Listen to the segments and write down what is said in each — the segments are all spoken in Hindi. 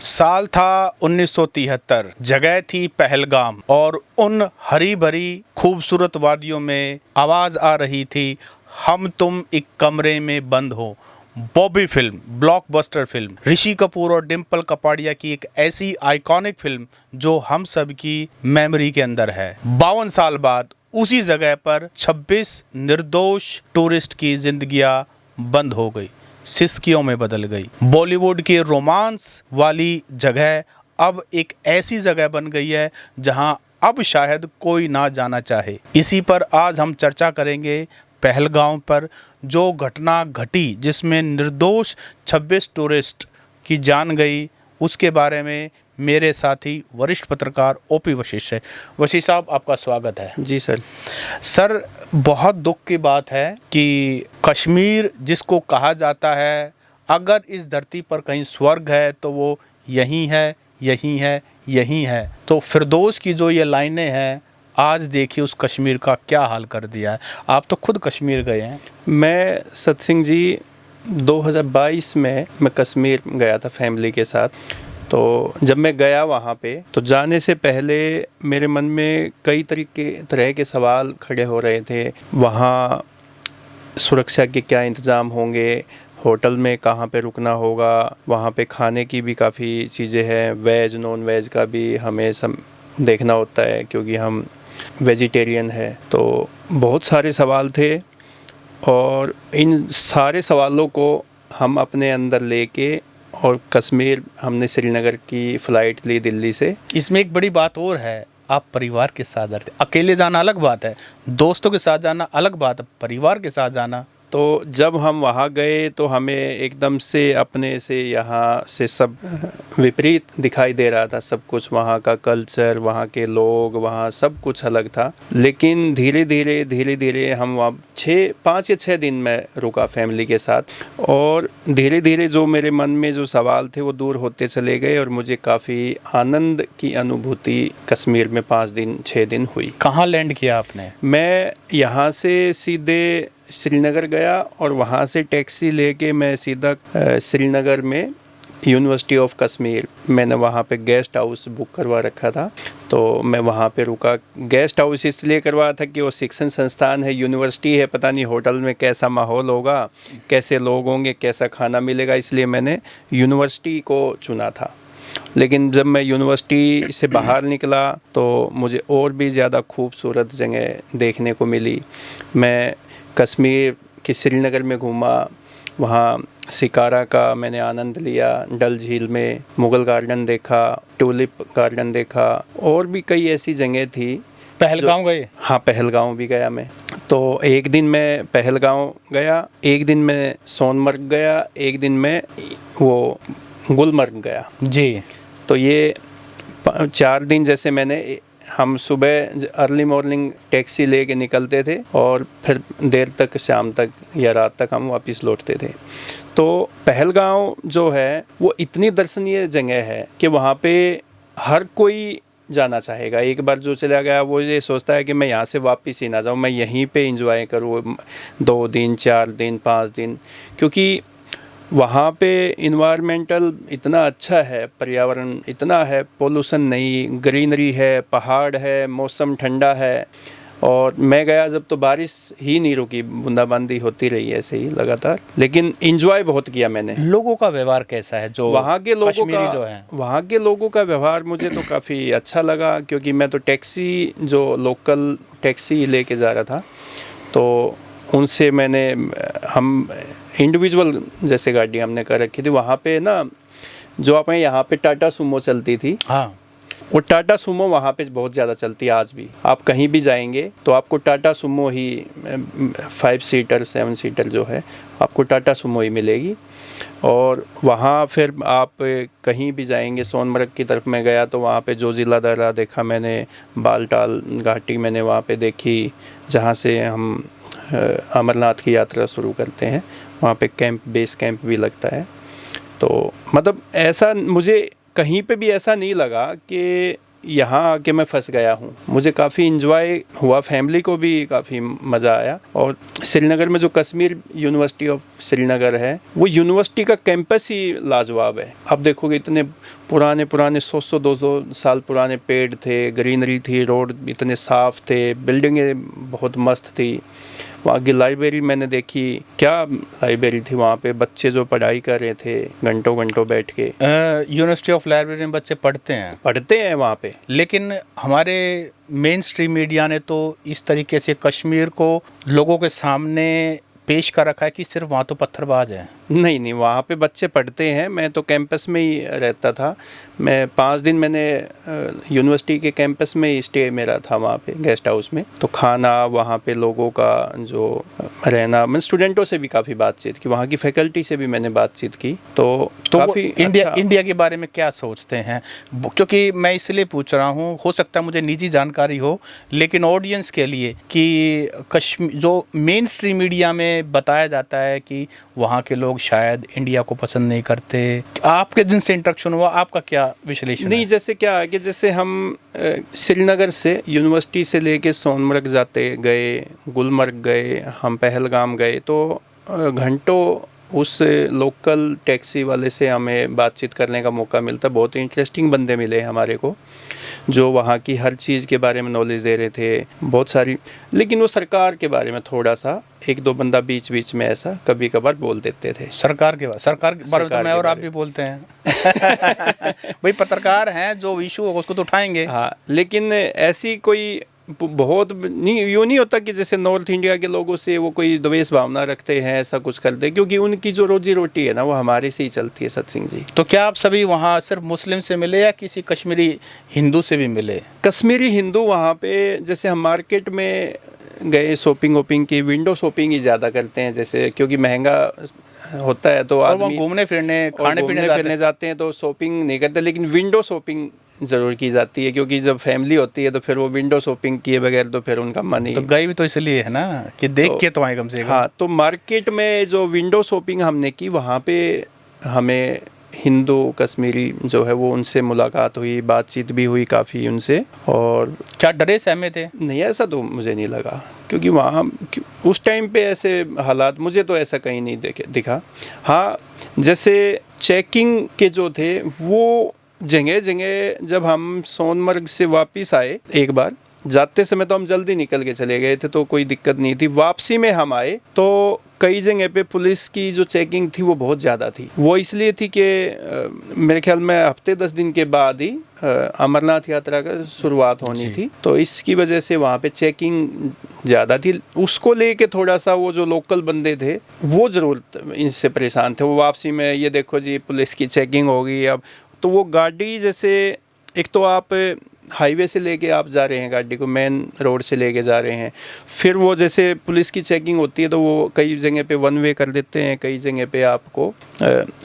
साल था 1973, जगह थी पहलगाम और उन हरी भरी खूबसूरत वादियों में आवाज आ रही थी, हम तुम एक कमरे में बंद हो। Bobby film, blockbuster film, Rishi Kapoor और डिम्पल कपाड़िया की एक ऐसी आइकॉनिक फिल्म जो हम सब की मेमोरी के अंदर है। 52 साल बाद उसी जगह पर 26 निर्दोष टूरिस्ट की जिंदगियां बंद हो गई, सिस्कियों में बदल गई। बॉलीवुड की रोमांस वाली जगह अब एक ऐसी जगह बन गई है जहां अब शायद कोई ना जाना चाहे। इसी पर आज हम चर्चा करेंगे पहलगाम पर, जो घटना घटी जिसमें निर्दोष 26 टूरिस्ट की जान गई, उसके बारे में मेरे साथी वरिष्ठ पत्रकार ओपी वशिष्ठ है। वशिष्ठ साहब, आपका स्वागत है। जी सर। सर, बहुत दुख की बात है कि कश्मीर जिसको कहा जाता है, अगर इस धरती पर कहीं स्वर्ग है तो वो यहीं है, यहीं है, यहीं है। तो फिरदौस की जो ये लाइनें हैं, आज देखिए उस कश्मीर का क्या हाल कर दिया है। आप तो खुद कश्मीर गए हैं। मैं सतसिंह जी 2022 में मैं कश्मीर गया था फैमिली के साथ। तो जब मैं गया वहाँ पे, तो जाने से पहले मेरे मन में कई तरह के सवाल खड़े हो रहे थे। वहाँ सुरक्षा के क्या इंतज़ाम होंगे, होटल में कहाँ पे रुकना होगा, वहाँ पे खाने की भी काफ़ी चीज़ें हैं, वेज नॉन वेज का भी हमें सब देखना होता है क्योंकि हम वेजिटेरियन है। तो बहुत सारे सवाल थे और इन सारे सवालों को हम अपने अंदर लेके और कश्मीर हमने श्रीनगर की फ़्लाइट ली दिल्ली से। इसमें एक बड़ी बात और है, आप परिवार के साथ जाते। अकेले जाना अलग बात है, दोस्तों के साथ जाना अलग बात है, परिवार के साथ जाना। तो जब हम वहाँ गए तो हमें एकदम से अपने से यहाँ से सब विपरीत दिखाई दे रहा था। सब कुछ वहाँ का कल्चर, वहाँ के लोग, वहाँ सब कुछ अलग था। लेकिन धीरे धीरे हम वहाँ 5 या 6 दिन में रुका फैमिली के साथ, और धीरे धीरे जो मेरे मन में जो सवाल थे वो दूर होते चले गए और मुझे काफ़ी आनंद की अनुभूति कश्मीर में 5 दिन 6 दिन हुई। कहाँ लैंड किया आपने? मैं यहाँ से सीधे श्रीनगर गया और वहाँ से टैक्सी लेके मैं सीधा श्रीनगर में यूनिवर्सिटी ऑफ कश्मीर, मैंने वहाँ पे गेस्ट हाउस बुक करवा रखा था। तो मैं वहाँ पे रुका। गेस्ट हाउस इसलिए करवाया था कि वो शिक्षण संस्थान है, यूनिवर्सिटी है, पता नहीं होटल में कैसा माहौल होगा, कैसे लोग होंगे, कैसा खाना मिलेगा, इसलिए मैंने यूनिवर्सिटी को चुना था। लेकिन जब मैं यूनिवर्सिटी से बाहर निकला तो मुझे और भी ज़्यादा खूबसूरत जगह देखने को मिली। मैं कश्मीर की श्रीनगर में घूमा, वहाँ शिकारा का मैंने आनंद लिया, डल झील में मुगल गार्डन देखा, टूलिप गार्डन देखा, और भी कई ऐसी जगह थी। पहलगाम गए? हाँ, पहलगाम भी गया मैं। तो एक दिन मैं पहलगाम गया, एक दिन मैं सोनमर्ग गया, एक दिन मैं वो गुलमर्ग गया जी। तो ये 4 दिन जैसे मैंने, हम सुबह अर्ली मॉर्निंग टैक्सी लेके निकलते थे और फिर देर तक, शाम तक या रात तक हम वापस लौटते थे। तो पहलगाम जो है वो इतनी दर्शनीय जगह है कि वहाँ पे हर कोई जाना चाहेगा। एक बार जो चला गया वो ये सोचता है कि मैं यहाँ से वापस ही ना जाऊँ, मैं यहीं पे एंजॉय करूँ 2 दिन 4 दिन 5 दिन, क्योंकि वहाँ पे इन्वायरमेंटल इतना अच्छा है, पर्यावरण इतना है, पोल्यूशन नहीं, ग्रीनरी है, पहाड़ है, मौसम ठंडा है। और मैं गया जब तो बारिश ही नहीं रुकी, बूंदाबांदी होती रही ऐसे ही लगातार, लेकिन एंजॉय बहुत किया मैंने। लोगों का व्यवहार कैसा है जो वहाँ के लोगों का? जो है वहाँ के लोगों का व्यवहार मुझे तो काफ़ी अच्छा लगा, क्योंकि मैं तो टैक्सी, जो लोकल टैक्सी लेके जा रहा था, तो उनसे हम इंडिविजुअल जैसे गाड़ी हमने कर रखी थी। वहाँ पे ना, जो अपने यहाँ पे टाटा सुमो चलती थी, हाँ, वो टाटा सुमो वहाँ पे बहुत ज़्यादा चलती है आज भी। आप कहीं भी जाएंगे तो आपको टाटा सुमो ही 5 सीटर 7 सीटर जो है, आपको टाटा सुमो ही मिलेगी। और वहाँ फिर आप कहीं भी जाएंगे, सोनमर्ग की तरफ में गया तो वहाँ पे जो जिला दर्रा देखा मैंने, बालटाल घाटी मैंने वहाँ पे देखी, जहाँ से हम अमरनाथ की यात्रा शुरू करते हैं। वहाँ पे बेस कैंप भी लगता है। तो मतलब ऐसा मुझे कहीं पे भी ऐसा नहीं लगा कि यहाँ आके मैं फंस गया हूँ। मुझे काफ़ी इंजॉय हुआ, फैमिली को भी काफ़ी मज़ा आया। और श्रीनगर में जो कश्मीर यूनिवर्सिटी ऑफ श्रीनगर है, वो यूनिवर्सिटी का कैंपस ही लाजवाब है। आप देखोगे इतने पुराने 100-200 साल पुराने पेड़ थे, ग्रीनरी थी, रोड इतने साफ़ थे, बिल्डिंगें बहुत मस्त थी। वहाँ की लाइब्रेरी मैंने देखी, क्या लाइब्रेरी थी वहाँ पे, बच्चे जो पढ़ाई कर रहे थे घंटों घंटों बैठ के। यूनिवर्सिटी ऑफ लाइब्रेरी में बच्चे पढ़ते हैं वहाँ पे। लेकिन हमारे मेन स्ट्रीम मीडिया ने तो इस तरीके से कश्मीर को लोगों के सामने पेश कर रखा है कि सिर्फ वहाँ तो पत्थरबाज हैं। नहीं, वहाँ पे बच्चे पढ़ते हैं। मैं तो कैंपस में ही रहता था। मैं 5 दिन मैंने यूनिवर्सिटी के कैंपस में ही स्टे मेरा था, वहाँ पे गेस्ट हाउस में। तो खाना, वहाँ पे लोगों का जो रहना, मैं स्टूडेंटों से भी काफ़ी बातचीत की, वहाँ की फैकल्टी से भी मैंने बातचीत की। तो काफ़ी इंडिया के बारे में क्या सोचते हैं? क्योंकि मैं इसलिए पूछ रहा हूँ, हो सकता है मुझे निजी जानकारी हो, लेकिन ऑडियंस के लिए कि कश्मीर जो मेन स्ट्रीम मीडिया में बताया जाता है कि वहाँ के लोग शायद इंडिया को पसंद नहीं करते, आपके जिनसे इंटरेक्शन हुआ, आपका क्या विश्लेषण नहीं है? जैसे क्या है कि जैसे हम श्रीनगर से यूनिवर्सिटी से लेके सोनमर्ग गए, गुलमर्ग गए, हम पहलगाम गए, तो घंटों उस लोकल टैक्सी वाले से हमें बातचीत करने का मौका मिलता। बहुत इंटरेस्टिंग बंदे मिले हमारे को, जो वहाँ की हर चीज़ के बारे में नॉलेज दे रहे थे, बहुत सारी। लेकिन वो सरकार के बारे में थोड़ा सा 1-2 बंदा बीच बीच में ऐसा कभी कभार बोल देते थे। सरकार के बारे में तो मैं और आप भी बोलते हैं। भाई पत्रकार हैं, जो इशू होगा उसको तो उठाएंगे। हाँ, लेकिन ऐसी कोई बहुत नहीं, यूँ नहीं होता कि जैसे नॉर्थ इंडिया के लोगों से वो कोई द्वेष भावना रखते हैं, ऐसा कुछ करते, क्योंकि उनकी जो रोजी रोटी है ना, वो हमारे से ही चलती है। सत्सिंह जी, तो क्या आप सभी वहाँ सिर्फ मुस्लिम से मिले या किसी कश्मीरी हिंदू से भी मिले? कश्मीरी हिंदू वहाँ पे, जैसे हम मार्केट में गए शॉपिंग वॉपिंग की, विंडो शॉपिंग ही ज़्यादा करते हैं, जैसे क्योंकि महंगा होता है तो आदमी घूमने फिरने खाने पीने जाते हैं, तो शॉपिंग नहीं करते, लेकिन विंडो शॉपिंग ज़रूर की जाती है, क्योंकि जब फैमिली होती है तो फिर वो विंडो शॉपिंग किए बगैर तो फिर उनका मन ही। तो गई भी तो इसलिए है ना कि देख के तो आए कम से कम। हाँ, तो मार्केट में जो विंडो शॉपिंग हमने की, वहाँ पे हमें हिंदू कश्मीरी जो है वो उनसे मुलाकात हुई, बातचीत भी हुई काफ़ी उनसे। और क्या डरे सहमे थे? नहीं, ऐसा तो मुझे नहीं लगा, क्योंकि वहाँ उस टाइम पे ऐसे हालात मुझे तो ऐसा कहीं नहीं दिखा। हाँ, जैसे चेकिंग के जो थे वो जगह जगह, जब हम सोनमर्ग से वापस आए, एक बार जाते समय तो हम जल्दी निकल के चले गए थे, तो कोई दिक्कत नहीं थी। वापसी में हम आए तो कई जगह पे पुलिस की जो चेकिंग थी वो बहुत ज़्यादा थी। वो इसलिए थी कि मेरे ख्याल में हफ्ते 10 दिन के बाद ही अमरनाथ यात्रा का शुरुआत होनी थी, तो इसकी वजह से वहाँ पे चेकिंग ज़्यादा थी। उसको लेके थोड़ा सा वो जो लोकल बंदे थे वो ज़रूर इनसे परेशान थे। वो वापसी में, ये देखो जी पुलिस की चेकिंग होगी अब, तो वो गाड़ी, जैसे एक तो आप हाईवे से लेके आप जा रहे हैं गाड़ी को, मेन रोड से लेके जा रहे हैं, फिर वो जैसे पुलिस की चेकिंग होती है तो वो कई जगह पे 1 वे कर देते हैं, कई जगह पे आपको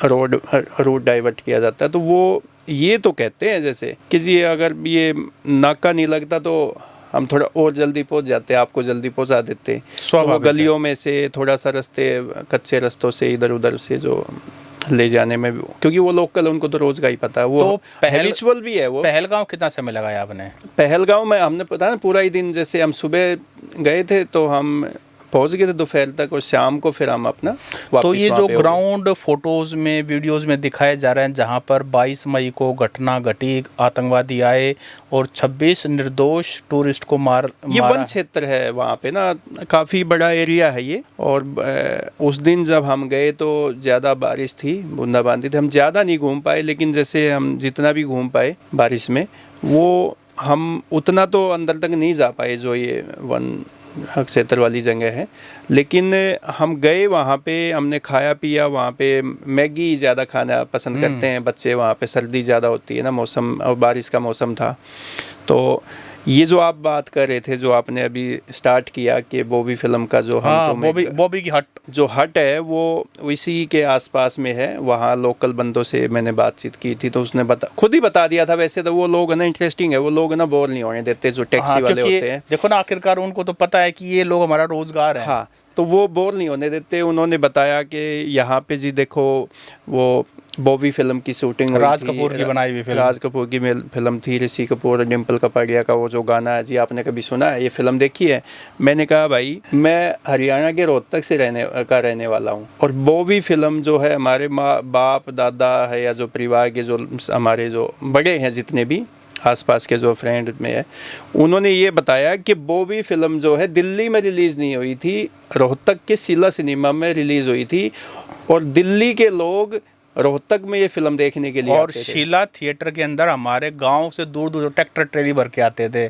रोड डाइवर्ट किया जाता है। तो वो ये तो कहते हैं जैसे कि जी अगर ये नाका नहीं लगता तो हम थोड़ा और जल्दी पहुंच जाते, आपको जल्दी पहुंचा देते। तो वो गलियों में से थोड़ा सा रास्ते, कच्चे रास्तों से इधर उधर से जो ले जाने में, क्योंकि वो लोकल, उनको तो रोज का ही पता है। वो तो हैबिचुअल भी है। वो पहलगांव कितना समय लगाया आपने? पहलगांव में हमने पता ना पूरा ही दिन, जैसे हम सुबह गए थे तो हम पहुंच गए थे दोपहर तक, और शाम को फिर हम अपना वापस। तो ये जो ग्राउंड फोटोज में, वीडियोस में दिखाए जा रहे हैं, जहां पर 22 मई को घटना घटी, आतंकवादी आए और 26 निर्दोष टूरिस्ट को मारा। ये वन क्षेत्र है वहाँ पे ना, काफ़ी बड़ा एरिया है ये। और उस दिन जब हम गए तो ज़्यादा बारिश थी, बूंदाबांदी थी, हम ज़्यादा नहीं घूम पाए, लेकिन जैसे हम जितना भी घूम पाए बारिश में, वो हम उतना तो अंदर तक नहीं जा पाए जो ये वन क्षेत्र वाली जगह है। लेकिन हम गए वहाँ पे, हमने खाया पिया। वहाँ पे मैगी ज़्यादा खाना पसंद करते हैं बच्चे, वहाँ पे सर्दी ज़्यादा होती है ना, मौसम और बारिश का मौसम था। तो ये जो आप बात कर रहे थे, जो आपने अभी स्टार्ट किया कि बॉबी फिल्म का जो बॉबी की हट, जो हट है वो इसी के आसपास में है। वहाँ लोकल बंदों से मैंने बातचीत की थी, तो उसने खुद ही बता दिया था। वैसे तो वो लोग ना इंटरेस्टिंग है, वो लोग ना बोर नहीं होने देते जो टैक्सी वाले होते हैं। देखो ना, आखिरकार उनको तो पता है कि ये लोग हमारा रोजगार है। हाँ, तो वो बोर नहीं होने देते। उन्होंने बताया कि यहाँ पे जी देखो वो बॉबी फिल्म की शूटिंग हुई राज थी। कपूर की बनाई हुई फिल्म। राज कपूर की फिल्म थी, ऋषि कपूर, डिम्पल कपाड़िया का वो जो गाना है, जी आपने कभी सुना है, ये फिल्म देखी है? मैंने कहा भाई मैं हरियाणा के रोहतक से रहने वाला हूँ, और बॉबी फिल्म जो है हमारे माँ बाप दादा है या जो परिवार के जो हमारे जो बड़े हैं जितने भी आसपास के जो फ्रेंड में है, उन्होंने ये बताया कि बॉबी फिल्म जो है दिल्ली में रिलीज़ नहीं हुई थी, रोहतक के शीला सिनेमा में रिलीज़ हुई थी, और दिल्ली के लोग रोहतक में ये फिल्म देखने के लिए और आते थे। शीला थिएटर के अंदर हमारे गांव से दूर दूर ट्रैक्टर ट्रेली भर के आते थे,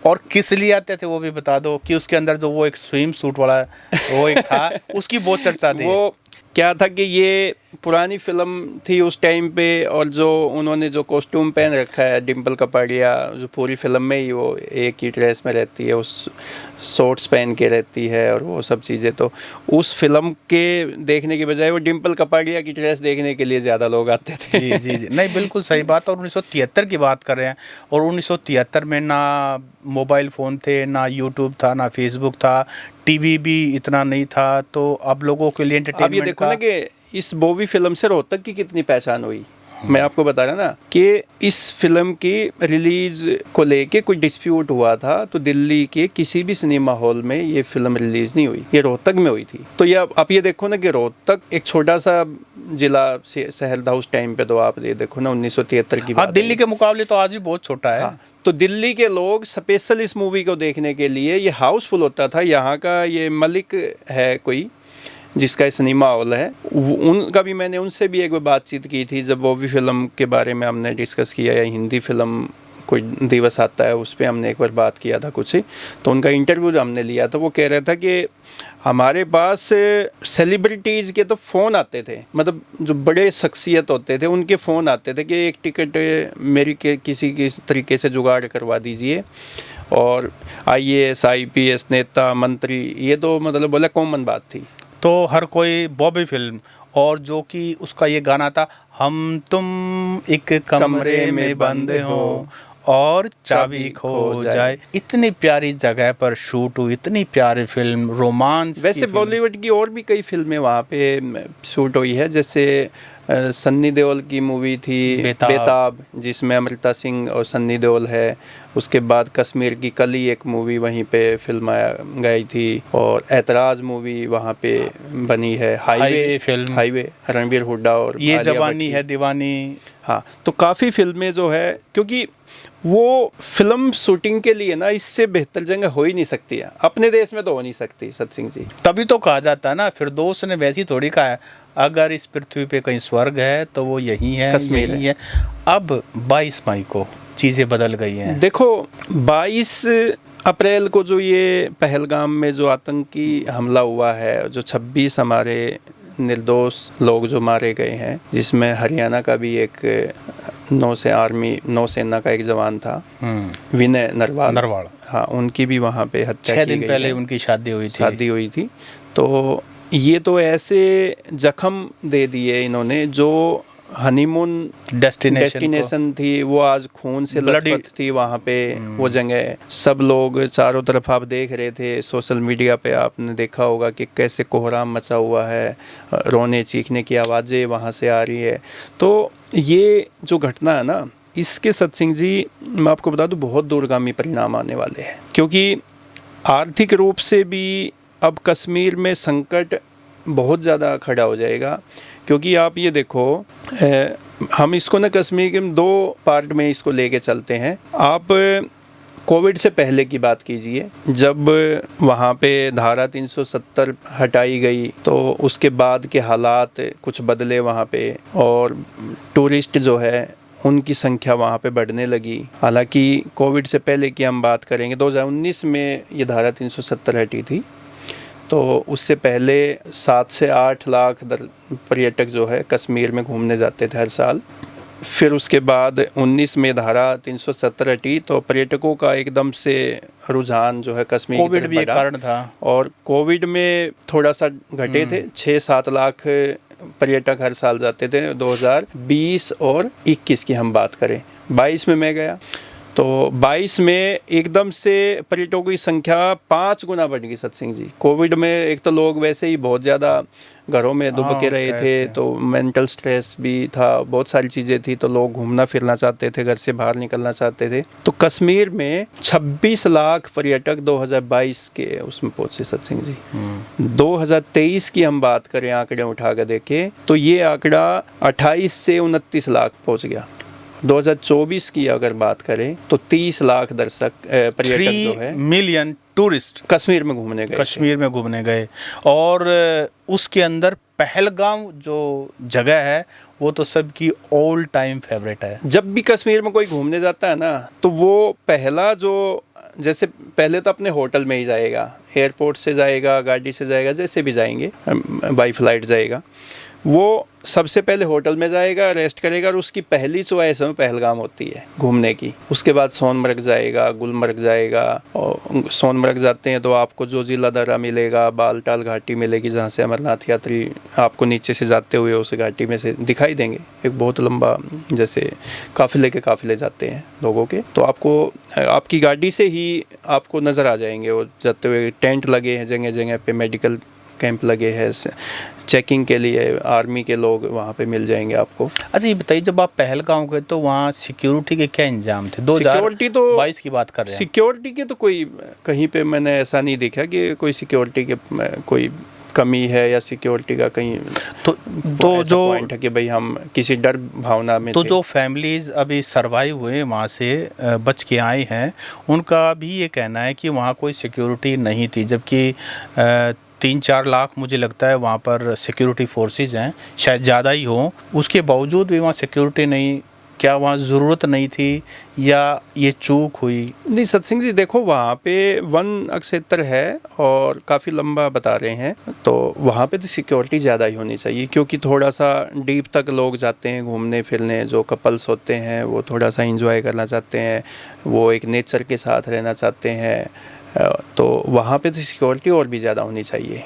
और किस लिए आते थे वो भी बता दो, कि उसके अंदर जो वो एक स्विम सूट वाला वो एक था उसकी बहुत चर्चा थी। वो क्या था कि ये पुरानी फिल्म थी उस टाइम पे, और जो उन्होंने जो कॉस्ट्यूम पहन रखा है डिम्पल कपाड़िया, जो पूरी फिल्म में ही वो एक ही ड्रेस में रहती है, उस शॉर्ट्स पहन के रहती है और वो सब चीज़ें, तो उस फिल्म के देखने के बजाय वो डिम्पल कपाड़िया की ड्रेस देखने के लिए ज़्यादा लोग आते थे। जी जी जी, नहीं बिल्कुल सही बात। और 1973 की बात कर रहे हैं, और 1973 में ना मोबाइल फ़ोन थे, ना यूट्यूब था, ना फेसबुक था, टीवी भी इतना नहीं था, तो अब लोगों के लिए अब ये एंटरटेनमेंट देखो ना कि इस बॉबी फिल्म से रोहतक की कितनी पहचान हुई। मैं आपको बता रहा ना कि इस फिल्म की रिलीज को लेके कोई डिस्प्यूट हुआ था, तो दिल्ली के किसी भी सिनेमा हॉल में ये फिल्म रिलीज नहीं हुई, ये रोहतक में हुई थी। तो ये आप ये देखो ना कि रोहतक एक छोटा सा जिला शहर था उस टाइम पे, तो आप ये देखो ना 1973 की हाँ, बात दिल्ली के मुकाबले तो आज भी बहुत छोटा है। हाँ, तो दिल्ली के लोग स्पेशल इस मूवी को देखने के लिए, ये हाउसफुल होता था। यहाँ का ये मलिक है कोई जिसका सिनेमा हॉल है, उनका भी मैंने उनसे भी एक बार बातचीत की थी, जब बॉबी फिल्म के बारे में हमने डिस्कस किया, या हिंदी फिल्म कोई दिवस आता है उस पर हमने एक बार बात किया था कुछ ही, तो उनका इंटरव्यू हमने लिया था। वो कह रहा था कि हमारे पास सेलिब्रिटीज़ के तो फ़ोन आते थे, मतलब जो बड़े शख्सियत होते थे उनके फ़ोन आते थे कि एक टिकट मेरी के किसी तरीके से जुगाड़ करवा दीजिए, और IAS IPS नेता मंत्री, ये तो मतलब बोला कॉमन बात थी। तो हर कोई बॉबी फिल्म, और जो कि उसका ये गाना था, हम तुम एक कमरे में बंद हो और चाबी खो जाए, इतनी प्यारी जगह पर शूट हुई, इतनी प्यारी फिल्म, रोमांस। वैसे बॉलीवुड की और भी कई फिल्में वहाँ पे शूट हुई है, जैसे सन्नी देओल की मूवी थी बेताब, जिसमें अमृता सिंह और सन्नी देओल है। उसके बाद कश्मीर की कली एक मूवी वहीं पे फिल्माया गई थी, और ऐतराज़ मूवी वहाँ पे बनी है। Highway film, highway, Ranbir Hooda और ये जवानी है दीवानी। हाँ, तो काफ़ी फिल्में जो है, क्योंकि वो फिल्म शूटिंग के लिए ना इससे बेहतर जगह हो ही नहीं सकती है, अपने देश में तो हो नहीं सकती सत्सिंह जी। तभी तो कहा जाता है ना, फिरदौस ने वैसी थोड़ी कहा है, अगर इस पृथ्वी पे कहीं स्वर्ग है तो वो यही है, कश्मीर यही है। अब 22 मई को चीज़ें बदल गई हैं। देखो 22 अप्रैल को जो ये पहलगाम में जो आतंकी हमला हुआ है, जो 26 हमारे निर्दोष लोग जो मारे गए हैं, जिसमें हरियाणा का भी एक नौसेना का एक जवान था, विनय नरवाल। हाँ, उनकी भी वहाँ पे हत्या की गई। 6 दिन पहले उनकी शादी हुई थी। तो ये तो ऐसे जख्म दे दिए इन्होंने, जो हनीमून डेस्टिनेशन थी वो आज खून से लथपथ थी वहाँ पे। वो जगह सब लोग चारों तरफ आप देख रहे थे, सोशल मीडिया पे आपने देखा होगा कि कैसे कोहराम मचा हुआ है, रोने चीखने की आवाज़ें वहाँ से आ रही है। तो ये जो घटना है ना, इसके सत्सिंह जी मैं आपको बता दूं बहुत दूरगामी परिणाम आने वाले हैं, क्योंकि आर्थिक रूप से भी अब कश्मीर में संकट बहुत ज़्यादा खड़ा हो जाएगा। क्योंकि आप ये देखो, हम इसको ना कश्मीर के 2 पार्ट में इसको लेके चलते हैं। आप कोविड से पहले की बात कीजिए, जब वहाँ पे धारा 370 हटाई गई, तो उसके बाद के हालात कुछ बदले वहाँ पे, और टूरिस्ट जो है उनकी संख्या वहाँ पे बढ़ने लगी। हालांकि कोविड से पहले की हम बात करेंगे, 2019 में ये धारा 370 हटी थी, तो उससे पहले 7 से 8 लाख पर्यटक जो है कश्मीर में घूमने जाते थे हर साल। फिर उसके बाद 19 में धारा 370 हटी, तो पर्यटकों का एकदम से रुझान जो है कश्मीर की तरफ भी एक कारण था, और कोविड में थोड़ा सा घटे थे। 6-7 लाख पर्यटक हर साल जाते थे। 2020 और 21 की हम बात करें, 22 में मैं गया तो 22 में एकदम से पर्यटकों की संख्या 5 गुना बढ़ गई सत्सिंग जी। कोविड में एक तो लोग वैसे ही बहुत ज़्यादा घरों में दुबके रहे थे, तो मेंटल स्ट्रेस भी था, बहुत सारी चीज़ें थी, तो लोग घूमना फिरना चाहते थे, घर से बाहर निकलना चाहते थे। तो कश्मीर में 26 लाख पर्यटक 2022 के उसमें पहुंचे सत्सिंग जी। 2023 की हम बात करें, आंकड़े उठा कर देखें तो ये आंकड़ा 28 से 29 लाख पहुंच गया। 2024 की अगर बात करें तो 30 लाख दर्शक पर्यटक जो है 3 मिलियन टूरिस्ट कश्मीर में घूमने गए। कश्मीर में घूमने गए। और उसके अंदर पहलगाम जो जगह है वो तो सबकी ऑल टाइम फेवरेट है। जब भी कश्मीर में कोई घूमने जाता है ना, तो वो पहला जो, जैसे पहले तो अपने होटल में ही जाएगा, एयरपोर्ट से जाएगा, गाड़ी से जाएगा, जैसे भी जाएंगे, बाई फ्लाइट जाएगा, वो सबसे पहले होटल में जाएगा, रेस्ट करेगा, और उसकी पहली चॉइस में पहलगाम होती है घूमने की। उसके बाद सोनमर्ग जाएगा, गुलमर्ग जाएगा, और सोनमर्ग जाते हैं तो आपको जोजिला दर्रा मिलेगा, बालटाल घाटी मिलेगी, जहाँ से अमरनाथ यात्री आपको नीचे से जाते हुए उस घाटी में से दिखाई देंगे। एक बहुत लंबा, जैसे काफिले के काफिले जाते हैं लोगों के, तो आपको आपकी गाड़ी से ही आपको नज़र आ जाएंगे वो जाते हुए। टेंट लगे हैं जगह जगह पे, मेडिकल कैंप लगे हैं, चेकिंग के लिए आर्मी के लोग वहाँ पे मिल जाएंगे आपको। अच्छा ये बताइए, जब आप पहलगाम गए तो वहाँ सिक्योरिटी के क्या इंतजाम थे? 2022 की बात कर रहे हैं। सिक्योरिटी के तो कोई कहीं पे मैंने ऐसा नहीं देखा कि कोई सिक्योरिटी के कोई कमी है या सिक्योरिटी का कहीं तो जो पॉइंट है कि भाई हम किसी डर भावना में तो थे। जो फैमिलीज अभी सरवाइव हुए वहाँ से बच के आए हैं, उनका भी ये कहना है कि वहाँ कोई सिक्योरिटी नहीं थी, जबकि 3-4 लाख मुझे लगता है वहाँ पर सिक्योरिटी फोर्सेस हैं, शायद ज़्यादा ही हो, उसके बावजूद भी वहाँ सिक्योरिटी नहीं। क्या वहाँ ज़रूरत नहीं थी या ये चूक हुई? नहीं सत्सिंग जी, देखो वहाँ पे वन क्षेत्र है और काफ़ी लंबा बता रहे हैं, तो वहाँ पे तो सिक्योरिटी ज़्यादा ही होनी चाहिए, क्योंकि थोड़ा सा डीप तक लोग जाते हैं घूमने फिरने। जो कपल्स होते हैं वो थोड़ा सा इंजॉय करना चाहते हैं, वो एक नेचर के साथ रहना चाहते हैं, तो वहाँ पे तो सिक्योरिटी और भी ज़्यादा होनी चाहिए।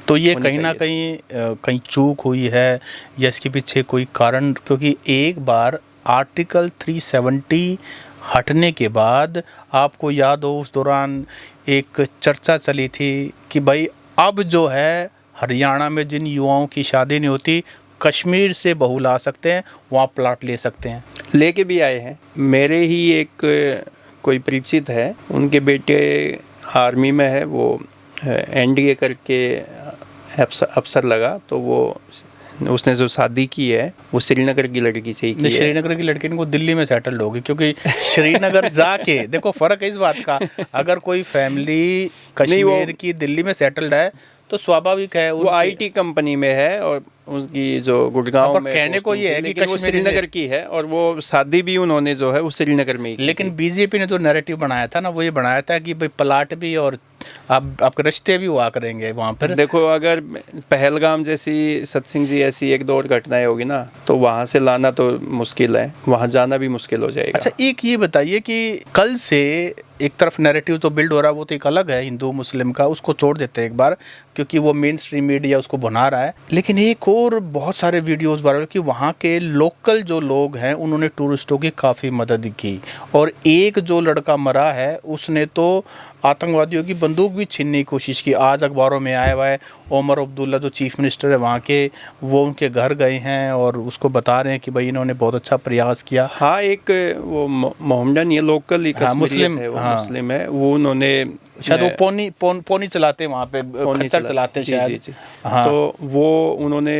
तो ये कहीं ना कहीं चूक हुई है या इसके पीछे कोई कारण? क्योंकि एक बार आर्टिकल 370 हटने के बाद आपको याद हो उस दौरान एक चर्चा चली थी कि भाई अब जो है हरियाणा में जिन युवाओं की शादी नहीं होती, कश्मीर से बहू ला सकते हैं, वहाँ प्लाट ले सकते हैं। लेके भी आए हैं। मेरे ही एक कोई परिचित है, उनके बेटे आर्मी में है, वो एनडीए करके अफसर लगा, तो वो उसने जो शादी की है वो श्रीनगर की लड़की से ही की है। श्रीनगर की लड़की को दिल्ली में सेटल्ड होगी, क्योंकि श्रीनगर जाके देखो फर्क है इस बात का, अगर कोई फैमिली कश्मीर की दिल्ली में सेटल्ड है तो स्वाभाविक है वो आईटी कंपनी में है, और उसकी जो गुड़गांव में कहने को ये है कि वो श्रीनगर की है, और वो शादी भी उन्होंने जो है वो श्रीनगर में ही। लेकिन बीजेपी ने जो नैरेटिव बनाया था ना, वो ये बनाया था कि भाई प्लाट भी और आप आपके रिश्ते भी हुआ करेंगे वहाँ पर। देखो अगर पहलगाम जैसी सत्सिंग जी ऐसी 1-2 घटनाएं होगी ना, तो वहाँ से लाना तो मुश्किल है, वहाँ जाना भी मुश्किल हो जाएगा। अच्छा एक ये बताइए कि कल से एक तरफ नैरेटिव तो बिल्ड हो रहा है, वो तो एक अलग है हिंदू मुस्लिम का, उसको छोड़ देते हैं एक बार, क्योंकि वो मेन स्ट्रीम मीडिया उसको बना रहा है। लेकिन एक और बहुत सारे वीडियोस वायरल कि वहाँ के लोकल जो लोग हैं उन्होंने टूरिस्टों की काफ़ी मदद की, और एक जो लड़का मरा है उसने तो आतंकवादियों की बंदूक भी छीनने की कोशिश की। आज अखबारों में आया हुआ है, ओमर अब्दुल्ला जो चीफ मिनिस्टर है वहाँ के, वो उनके घर गए हैं और उसको बता रहे हैं कि भाई इन्होंने बहुत अच्छा प्रयास किया। हाँ, एक वो मोहम्मदन ये लोकल मुस्लिम है, वो मुस्लिम है, वो उन्होंने शायद वो पोनी चलाते हैं वहाँ पे, खच्चर चलाते हैं शायद। जी। हाँ। तो वो उन्होंने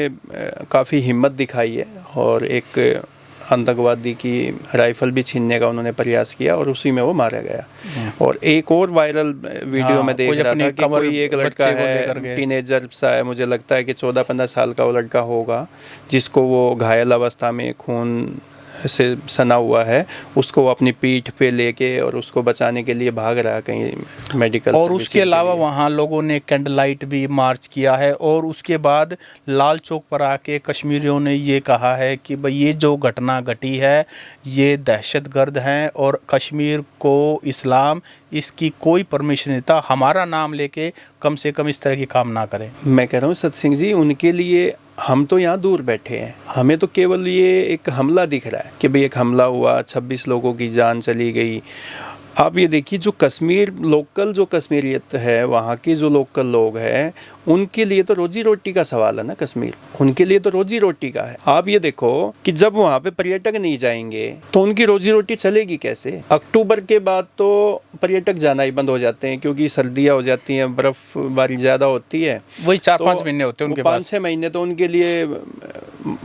काफ़ी हिम्मत दिखाई है, और एक आतंकवादी की राइफल भी छीनने का उन्होंने प्रयास किया, और उसी में वो मारा गया। और एक और वायरल वीडियो में देख रहा था कि कोई एक लड़का है, टीनेजर सा है, मुझे लगता है कि 14-15 साल का वो लड़का होगा, जिसको वो घायल अवस्था में खून से सना हुआ है, उसको वो अपनी पीठ पे लेके और उसको बचाने के लिए भाग रहा है कहीं मेडिकल। और उसके अलावा वहाँ लोगों ने कैंडल लाइट भी मार्च किया है, और उसके बाद लाल चौक पर आके कश्मीरियों ने ये कहा है कि भाई ये जो घटना घटी है ये दहशतगर्द हैं, और कश्मीर को इस्लाम इसकी कोई परमिशन नहीं था, हमारा नाम लेके कम से कम इस तरह की काम ना करें। मैं कह रहा हूँ सत्सिंग जी, उनके लिए हम तो यहाँ दूर बैठे हैं, हमें तो केवल ये एक हमला दिख रहा है कि भाई एक हमला हुआ, 26 लोगों की जान चली गई। आप ये देखिए जो कश्मीर लोकल जो कश्मीरियत है, वहाँ के जो लोकल लोग हैं, उनके लिए तो रोजी रोटी का सवाल है ना कश्मीर, उनके लिए तो रोजी रोटी का है। आप ये देखो कि जब वहाँ पे पर्यटक नहीं जाएंगे तो उनकी रोजी रोटी चलेगी कैसे। अक्टूबर के बाद तो पर्यटक जाना ही बंद हो जाते हैं क्योंकि सर्दियाँ हो जाती हैं, बर्फबारी ज़्यादा होती है, वही 4-5 महीने होते हैं उनके पास। 5-6 महीने तो उनके लिए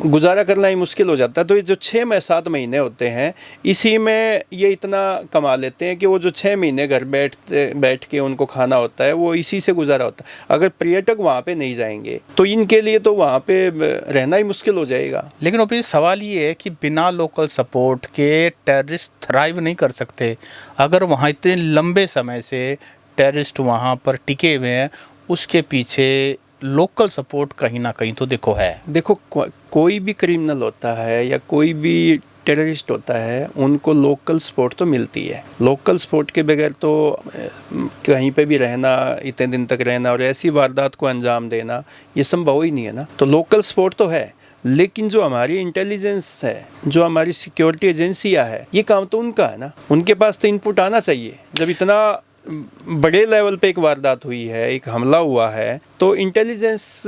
गुजारा करना ही मुश्किल हो जाता है। तो ये जो 6-7 महीने होते हैं, इसी में ये इतना कमा लेते हैं कि वो जो 6 महीने घर बैठ के उनको खाना होता है, वो इसी से गुजारा होता है। अगर पर्यटक वहाँ पे नहीं जाएंगे तो इनके लिए तो वहाँ पे रहना ही मुश्किल हो जाएगा। लेकिन ओपी सवाल ये है कि बिना लोकल सपोर्ट के टेररिस्ट थ्राइव नहीं कर सकते। अगर वहाँ इतने लंबे समय से टेररिस्ट वहाँ पर टिके हुए हैं, उसके पीछे लोकल सपोर्ट कहीं ना कहीं तो देखो है। देखो कोई भी क्रिमिनल होता है या कोई भी टेररिस्ट होता है, उनको लोकल सपोर्ट तो मिलती है। लोकल सपोर्ट के बगैर तो कहीं पे भी रहना, इतने दिन तक रहना और ऐसी वारदात को अंजाम देना, ये संभव ही नहीं है ना। तो लोकल सपोर्ट तो है, लेकिन जो हमारी इंटेलिजेंस है, जो हमारी सिक्योरिटी एजेंसियां है, ये काम तो उनका है ना। उनके पास तो इनपुट आना चाहिए। जब इतना बड़े लेवल पे एक वारदात हुई है, एक हमला हुआ है, तो इंटेलिजेंस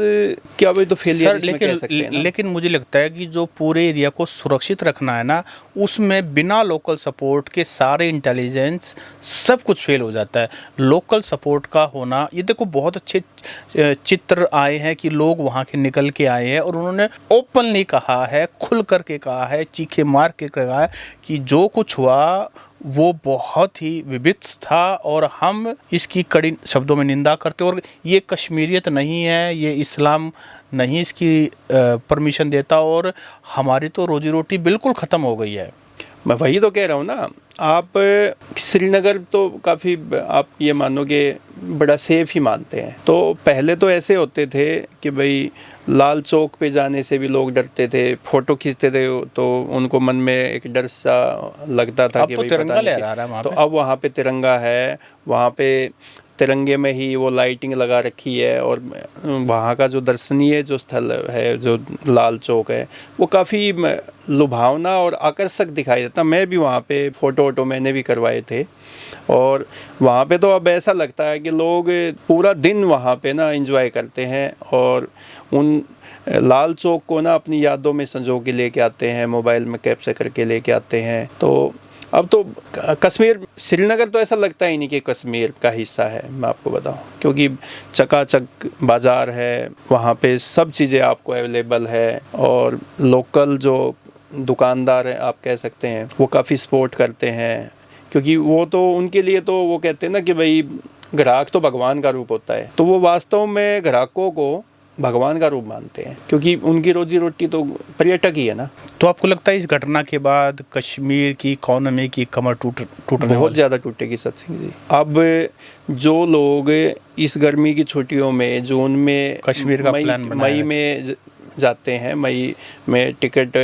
क्या वही तो फेलियर इसमें कह सकते हैं ना। लेकिन मुझे लगता है कि जो पूरे एरिया को सुरक्षित रखना है ना, उसमें बिना लोकल सपोर्ट के सारे इंटेलिजेंस सब कुछ फेल हो जाता है। लोकल सपोर्ट का होना, ये देखो बहुत अच्छे चित्र आए हैं कि लोग वहाँ के निकल के आए हैं और उन्होंने ओपनली कहा है, खुल करके कहा है, चीखे मार के कहा है कि जो कुछ हुआ वो बहुत ही विभिन्न था और हम इसकी कड़ी शब्दों में निंदा करते। और ये कश्मीरियत नहीं है, ये इस्लाम नहीं इसकी परमिशन देता और हमारी तो रोजी रोटी बिल्कुल ख़त्म हो गई है। मैं वही तो कह रहा हूँ ना। आप श्रीनगर तो काफ़ी, आप ये मानोगे, बड़ा सेफ ही मानते हैं। तो पहले तो ऐसे होते थे कि भाई लाल चौक पे जाने से भी लोग डरते थे, फोटो खींचते थे तो उनको मन में एक डर सा लगता था कि तो भाई तिरंगा पता लहरा रहा है नहीं। वहाँ तो पे। अब वहाँ पे तिरंगा है, वहाँ पे तिरंगे में ही वो लाइटिंग लगा रखी है और वहाँ का जो दर्शनीय जो स्थल है, जो लाल चौक है, वो काफ़ी लुभावना और आकर्षक दिखाई देता। मैं भी वहाँ पे फ़ोटो मैंने भी करवाए थे और वहाँ पे तो अब ऐसा लगता है कि लोग पूरा दिन वहाँ पे ना एंजॉय करते हैं और उन लाल चौक को ना अपनी यादों में संजो के लेके आते हैं, मोबाइल में कैप्चर करके लेके आते हैं। तो अब तो कश्मीर, श्रीनगर तो ऐसा लगता ही नहीं कि कश्मीर का हिस्सा है, मैं आपको बताऊं, क्योंकि चकाचक बाज़ार है, वहाँ पे सब चीज़ें आपको अवेलेबल है और लोकल जो दुकानदार हैं, आप कह सकते हैं, वो काफ़ी सपोर्ट करते हैं। क्योंकि वो तो उनके लिए तो वो कहते हैं ना कि भाई ग्राहक तो भगवान का रूप होता है, तो वो वास्तव में ग्राहकों को भगवान का रूप मानते हैं क्योंकि उनकी रोजी रोटी तो पर्यटक ही है ना। तो आपको लगता है इस घटना के बाद कश्मीर की इकोनॉमी की कमर टूटने बहुत ज़्यादा टूटेगी सत सिंह जी। अब जो लोग इस गर्मी की छुट्टियों में, जून में कश्मीर का प्लान बनाया मई में जाते हैं, मई में टिकट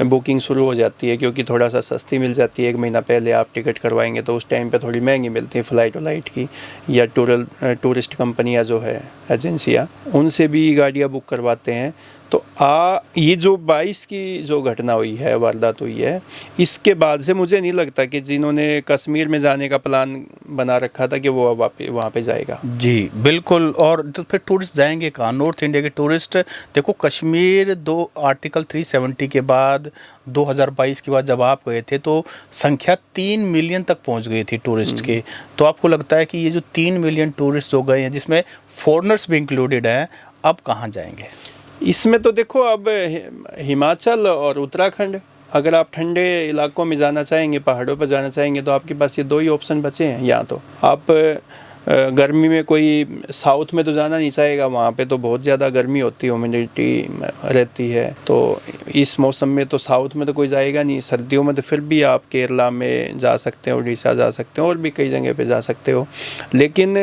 बुकिंग शुरू हो जाती है क्योंकि थोड़ा सा सस्ती मिल जाती है। 1 महीना पहले आप टिकट करवाएंगे तो उस टाइम पे थोड़ी महंगी मिलती है फ़्लाइट की, या टूरिस्ट कंपनियां जो है, एजेंसियां, उनसे भी गाड़ियां बुक करवाते हैं। तो ये जो 22 की जो घटना हुई है, वारदात हुई है, इसके बाद से मुझे नहीं लगता कि जिन्होंने कश्मीर में जाने का प्लान बना रखा था कि वो वहाँ पे जाएगा। जी बिल्कुल। और तो फिर टूरिस्ट जाएंगे कहाँ? नॉर्थ इंडिया के टूरिस्ट देखो, कश्मीर आर्टिकल 370 के बाद 2022 के बाद जब आप गए थे तो संख्या 3 मिलियन तक पहुंच गई थी टूरिस्ट की। तो आपको लगता है कि ये जो 3 मिलियन टूरिस्ट जो गए हैं, जिसमें फॉरेनर्स भी इंक्लूडेड हैं, अब कहाँ जाएंगे? इसमें तो देखो, अब हिमाचल और उत्तराखंड, अगर आप ठंडे इलाकों में जाना चाहेंगे, पहाड़ों पर जाना चाहेंगे, तो आपके पास ये 2 ही ऑप्शन बचे हैं। या तो आप गर्मी में कोई साउथ में तो जाना नहीं चाहेगा, वहाँ पे तो बहुत ज़्यादा गर्मी होती है, ह्यूमिडिटी रहती है, तो इस मौसम में तो साउथ में तो कोई जाएगा नहीं। सर्दियों में तो फिर भी आप केरला में जा सकते हो, उड़ीसा जा सकते हो, और भी कई जगह पे जा सकते हो। लेकिन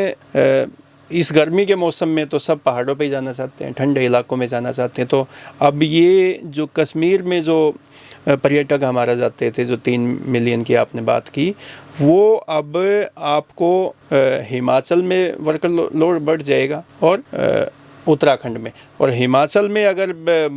इस गर्मी के मौसम में तो सब पहाड़ों पे ही जाना चाहते हैं, ठंडे इलाकों में जाना चाहते हैं। तो अब ये जो कश्मीर में जो पर्यटक हमारा जाते थे, जो 3 मिलियन की आपने बात की, वो अब आपको हिमाचल में वर्कलोड बढ़ जाएगा और उत्तराखंड में। और हिमाचल में अगर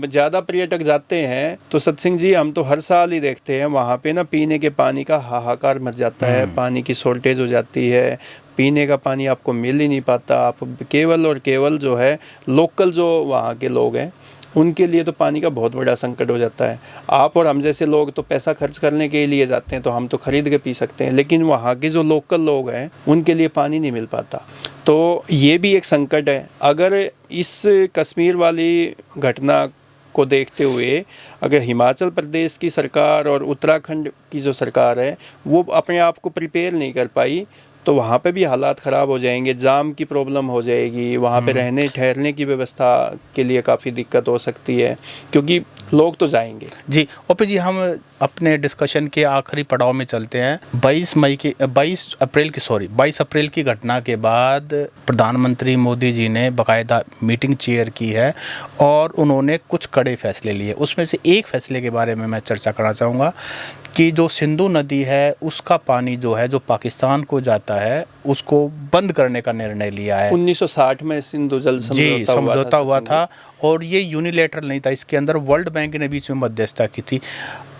ज़्यादा पर्यटक जाते हैं तो सत्सिंह जी हम तो हर साल ही देखते हैं वहाँ पे ना पीने के पानी का हाहाकार मच जाता है, पानी की शॉर्टेज हो जाती है, पीने का पानी आपको मिल ही नहीं पाता। आप केवल और केवल जो है लोकल जो वहाँ के लोग हैं उनके लिए तो पानी का बहुत बड़ा संकट हो जाता है। आप और हम जैसे लोग तो पैसा खर्च करने के लिए जाते हैं तो हम तो खरीद के पी सकते हैं, लेकिन वहाँ के जो लोकल लोग हैं उनके लिए पानी नहीं मिल पाता। तो ये भी एक संकट है। अगर इस कश्मीर वाली घटना को देखते हुए अगर हिमाचल प्रदेश की सरकार और उत्तराखंड की जो सरकार है वो अपने आप को प्रिपेयर नहीं कर पाई तो वहाँ पे भी हालात ख़राब हो जाएंगे, जाम की प्रॉब्लम हो जाएगी, वहाँ पे रहने ठहरने की व्यवस्था के लिए काफ़ी दिक्कत हो सकती है क्योंकि लोग तो जाएंगे। जी ओपी जी, हम अपने डिस्कशन के आखिरी पड़ाव में चलते हैं। 22 अप्रैल की घटना के बाद प्रधानमंत्री मोदी जी ने बाकायदा मीटिंग चेयर की है और उन्होंने कुछ कड़े फैसले लिए। उसमें से एक फैसले के बारे में मैं चर्चा करना चाहूँगा कि जो सिंधु नदी है उसका पानी जो है जो पाकिस्तान को जाता है उसको बंद करने का निर्णय लिया है। 1960 में सिंधु जल समझौता हुआ था और ये यूनिलेटरल नहीं था, इसके अंदर वर्ल्ड बैंक ने बीच में मध्यस्थता की थी।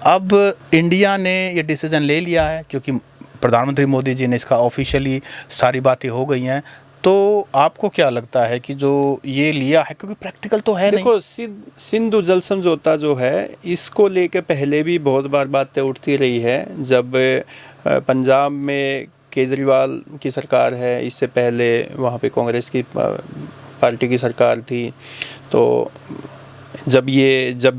अब इंडिया ने ये डिसीजन ले लिया है क्योंकि प्रधानमंत्री मोदी जी ने इसका ऑफिशियली सारी बातें हो गई हैं। तो आपको क्या लगता है कि जो ये लिया है, क्योंकि प्रैक्टिकल तो है देखो सिंधु जल समझौता जो है इसको लेकर पहले भी बहुत बार बातें उठती रही है। जब पंजाब में केजरीवाल की सरकार है, इससे पहले वहाँ पे कांग्रेस की पार्टी की सरकार थी, तो जब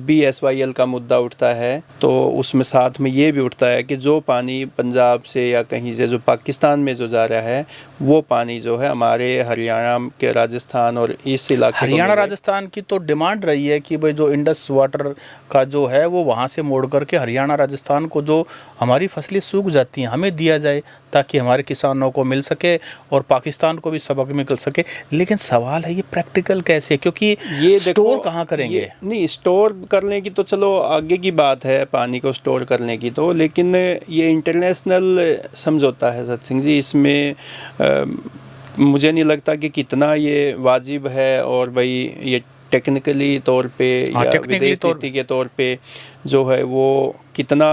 भी SYL का मुद्दा उठता है तो उसमें साथ में ये भी उठता है कि जो पानी पंजाब से या कहीं से जो पाकिस्तान में जो जा रहा है वो पानी जो है हमारे हरियाणा के राजस्थान और इस इलाके हरियाणा राजस्थान की तो डिमांड रही है कि भाई जो इंडस वाटर का जो है वो वहाँ से मोड़ करके हरियाणा राजस्थान को जो हमारी फसलें सूख जाती हैं हमें दिया जाए ताकि हमारे किसानों को मिल सके और पाकिस्तान को भी सबक मिल सके। लेकिन सवाल है ये प्रैक्टिकल कैसे, क्योंकि ये स्टोर कहाँ करेंगे? नहीं, स्टोर करने की तो चलो आगे की बात है, पानी को स्टोर करने की तो, लेकिन ये इंटरनेशनल समझौता है सत्सिंह जी, इसमें मुझे नहीं लगता कि कितना ये वाजिब है और भाई ये टेक्निकली तौर पे या विदेश नीति के तौर पे जो है वो कितना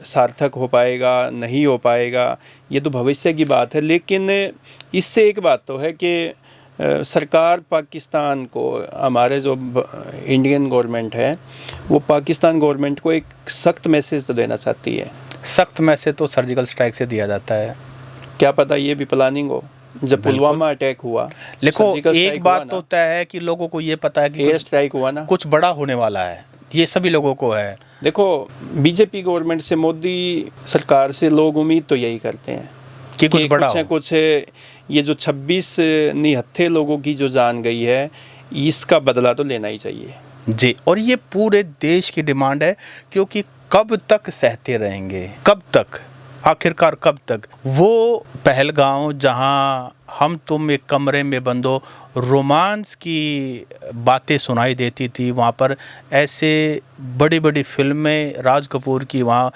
सार्थक हो पाएगा नहीं हो पाएगा ये तो भविष्य की बात है। लेकिन इससे एक बात तो है कि सरकार पाकिस्तान को, हमारे जो इंडियन गवर्नमेंट है वो पाकिस्तान गवर्नमेंट को एक सख्त मैसेज तो देना चाहती है। सख्त मैसेज तो सर्जिकल स्ट्राइक से दिया जाता है, क्या पता ये भी प्लानिंग हो। जब पुलवामा अटैक हुआ, देखो एक बात तो तय है कि लोगों को ये पता है कि एयर स्ट्राइक हुआ ना, कुछ बड़ा होने वाला है, ये सभी लोगों को है। देखो बीजेपी गवर्नमेंट से, मोदी सरकार से लोग उम्मीद तो यही करते हैं कि कुछ बड़ा हो। कुछ ये जो 26 निहत्थे लोगों की जो जान गई है इसका बदला तो लेना ही चाहिए जी। और ये पूरे देश की डिमांड है, क्योंकि कब तक सहते रहेंगे, कब तक, आखिरकार कब तक। वो पहलगांव जहां हम तुम एक कमरे में बंद हो रोमांस की बातें सुनाई देती थी, वहाँ पर ऐसे बड़ी बड़ी फिल्में राज कपूर की वहाँ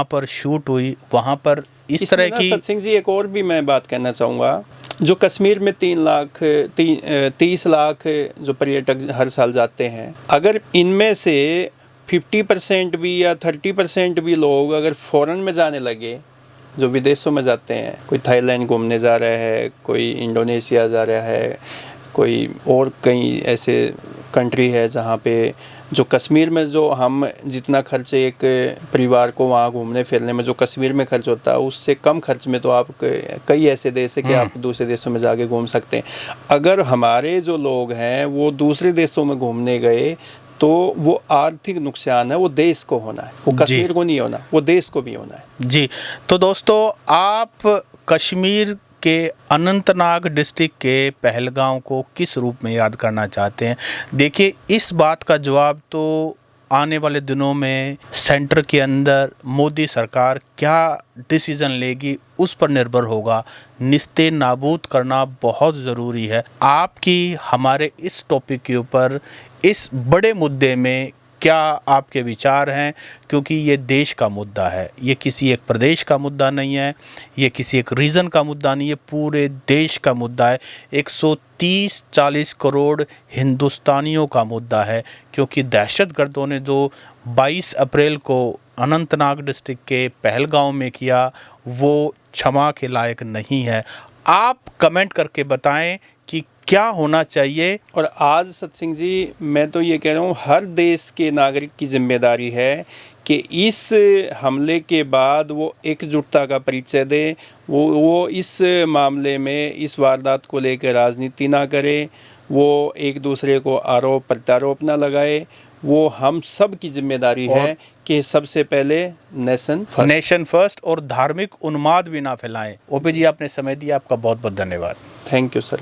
पर शूट हुई, वहाँ पर इस तरह की। सत्सिंह जी एक और भी मैं बात कहना चाहूँगा, जो कश्मीर में 30 लाख जो पर्यटक हर साल जाते हैं, अगर इनमें से 50% भी या 30% भी लोग अगर फॉरेन में जाने लगे, जो विदेशों में जाते हैं, कोई थाईलैंड घूमने जा रहा है, कोई इंडोनेशिया जा रहा है, कोई और कई ऐसे कंट्री है जहाँ पे जो कश्मीर में जो हम जितना खर्च एक परिवार को वहाँ घूमने फिरने में जो कश्मीर में खर्च होता है उससे कम खर्च में तो आप कई ऐसे देश है कि आप दूसरे देशों में जाके घूम सकते हैं। अगर हमारे जो लोग हैं वो दूसरे देशों में घूमने गए तो वो आर्थिक नुकसान है, वो देश को होना है, वो कश्मीर को नहीं होना, वो देश को भी होना है जी। तो दोस्तों, आप कश्मीर के अनंतनाग डिस्ट्रिक्ट के पहलगांव को किस रूप में याद करना चाहते हैं? देखिए, इस बात का जवाब तो आने वाले दिनों में सेंटर के अंदर मोदी सरकार क्या डिसीजन लेगी उस पर निर्भर होगा। निस्ते नाबूद करना बहुत ज़रूरी है। आपकी हमारे इस टॉपिक के ऊपर, इस बड़े मुद्दे में क्या आपके विचार हैं, क्योंकि ये देश का मुद्दा है, ये किसी एक प्रदेश का मुद्दा नहीं है, ये किसी एक रीजन का मुद्दा नहीं है, पूरे देश का मुद्दा है। 130-40 करोड़ हिंदुस्तानियों का मुद्दा है, क्योंकि दहशतगर्दों ने जो 22 अप्रैल को अनंतनाग डिस्ट्रिक्ट के पहलगांव में किया वो क्षमा के लायक नहीं है। आप कमेंट करके बताएं कि क्या होना चाहिए। और आज सत्सिंह जी मैं तो ये कह रहा हूँ हर देश के नागरिक की जिम्मेदारी है कि इस हमले के बाद वो एकजुटता का परिचय दे, वो इस मामले में इस वारदात को लेकर राजनीति ना करे, वो एक दूसरे को आरोप प्रत्यारोप ना लगाए। वो हम सब की जिम्मेदारी है कि सबसे पहले नेशन फर्स्ट और धार्मिक उन्माद भी ना फैलाएं। ओपी जी, आपने समय दिया, आपका बहुत बहुत धन्यवाद। Thank you sir.